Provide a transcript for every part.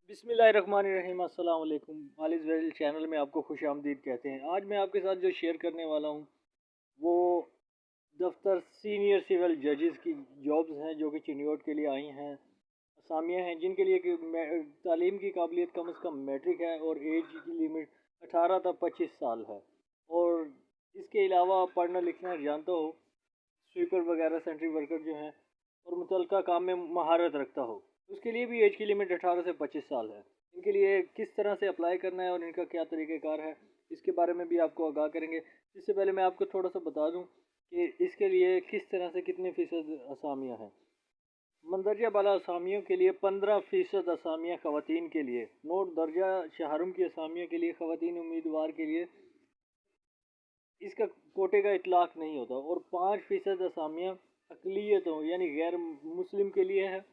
बिस्मिल्लाहिर्रहमानिर्रहीम। अस्सलाम वालेकुम। वालिद वैल चैनल में आपको खुश आमदीद कहते हैं। आज मैं आपके साथ जो शेयर करने वाला हूँ वो दफ्तर सीनियर सिविल जजेस की जॉब्स हैं जो कि चिन्योट के लिए आई हैं। असामियाँ हैं जिनके लिए कि तालीम की काबिलियत कम से कम मैट्रिक है और एज की लिमिट 18 तक 25 साल है। और इसके अलावा पढ़ना लिखना जानता हो, स्वीपर वगैरह सेंट्री वर्कर जो हैं, और मुतलका काम में महारत रखता हो। उसके लिए भी एज की लिमिट 18 से 25 साल है। इनके लिए किस तरह से अप्लाई करना है और इनका क्या तरीक़ेकार है, इसके बारे में भी आपको आगाह करेंगे। इससे पहले मैं आपको थोड़ा सा बता दूं कि इसके लिए किस तरह से कितने फ़ीसद असामियाँ हैं। मंदरजा बाला असामियों के लिए 15% असामियाँ ख़वातीन के लिए। नोट दर्जा शहरुम की असामियों के लिए ख़वातीन उम्मीदवार के लिए इसका कोटे का इतलाक़ नहीं होता। और 5% असामियाँ अक़लियतों यानी गैर मुस्लिम के लिए है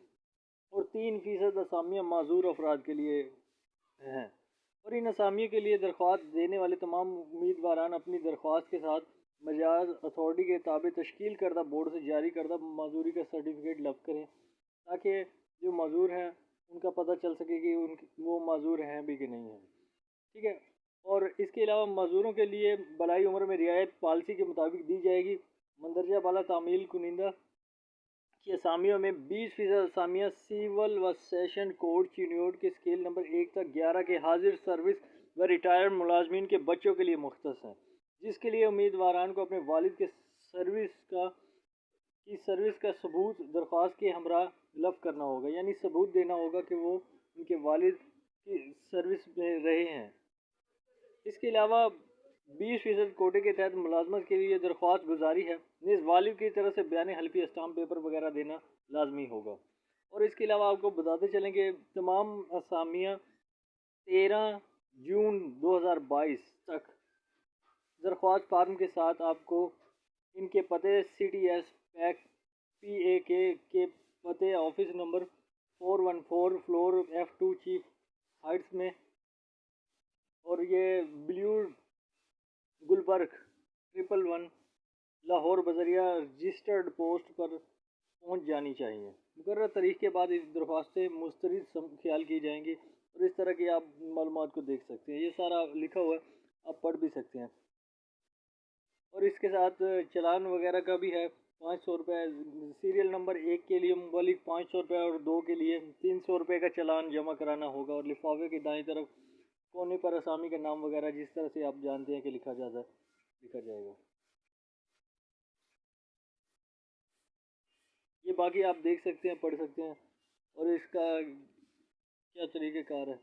और 3% असामियाँ माज़ूर अफराद के लिए हैं। और इन असामियों के लिए दरख्वास्त देने वाले तमाम उम्मीदवारान अपनी दरख्वास्त के साथ मजाज अथॉरिटी के ताबे तश्कील करदा बोर्ड से जारी करदा माजूरी का सर्टिफिकेट लब करें, ताकि जो माजूर हैं उनका पता चल सके कि वो माजूर हैं भी कि नहीं हैं। ठीक है। और इसके अलावा मजदूरों के लिए बलाई उम्र में रियायत पॉलिसी के मुताबिक दी जाएगी। मंदरजा बाला तामील कुनिंदा की असामियों में 20% असामियाँ सिविल व सेशन कोड चिन्योट के स्केल नंबर 1 तक 11 के हाजिर सर्विस व रिटायर्ड मुलाजमीन के बच्चों के लिए मुख्तस हैं, जिसके लिए उम्मीदवारान को अपने वालिद के सर्विस का सबूत दरख्वास्त के हमरा लब करना होगा। यानी सबूत देना होगा कि वो उनके वालिद की सर्विस में रहे हैं। इसके अलावा 20% कोटे के तहत मुलाजमत के लिए दरख्वास्त गुजारी है, निज वालिद की तरफ से बयान हल्फी स्टाम्प पेपर वगैरह देना लाजमी होगा। और इसके अलावा आपको बताते चलें कि तमाम असामियाँ 13 जून 2022 तक दरख्वास्त फार्म के साथ आपको इनके पते CTS पैक PAK के पते office number 414 floor F2 chief Heights में, और ये ब्लू गुलबर्ग 111 लाहौर बजरिया रजिस्टर्ड पोस्ट पर पहुंच जानी चाहिए। मुकर्रर तारीख के बाद इस दरख्वास्तें मुस्तरद ख्याल की जाएंगी। और इस तरह की आप मालूमात को देख सकते हैं, ये सारा लिखा हुआ है, आप पढ़ भी सकते हैं। और इसके साथ चलान वगैरह का भी है, 500 रुपये। सीरियल नंबर 1 के लिए मुबालिक 500 रुपये और 2 के लिए 300 रुपये का चलान जमा कराना होगा। और लिफाफे की दाईं तरफ कोने पर असामी का नाम वगैरह जिस तरह से आप जानते हैं कि लिखा जाता है, लिखा जाएगा। ये बाकी आप देख सकते हैं, पढ़ सकते हैं। और इसका क्या तरीक़ेकार है।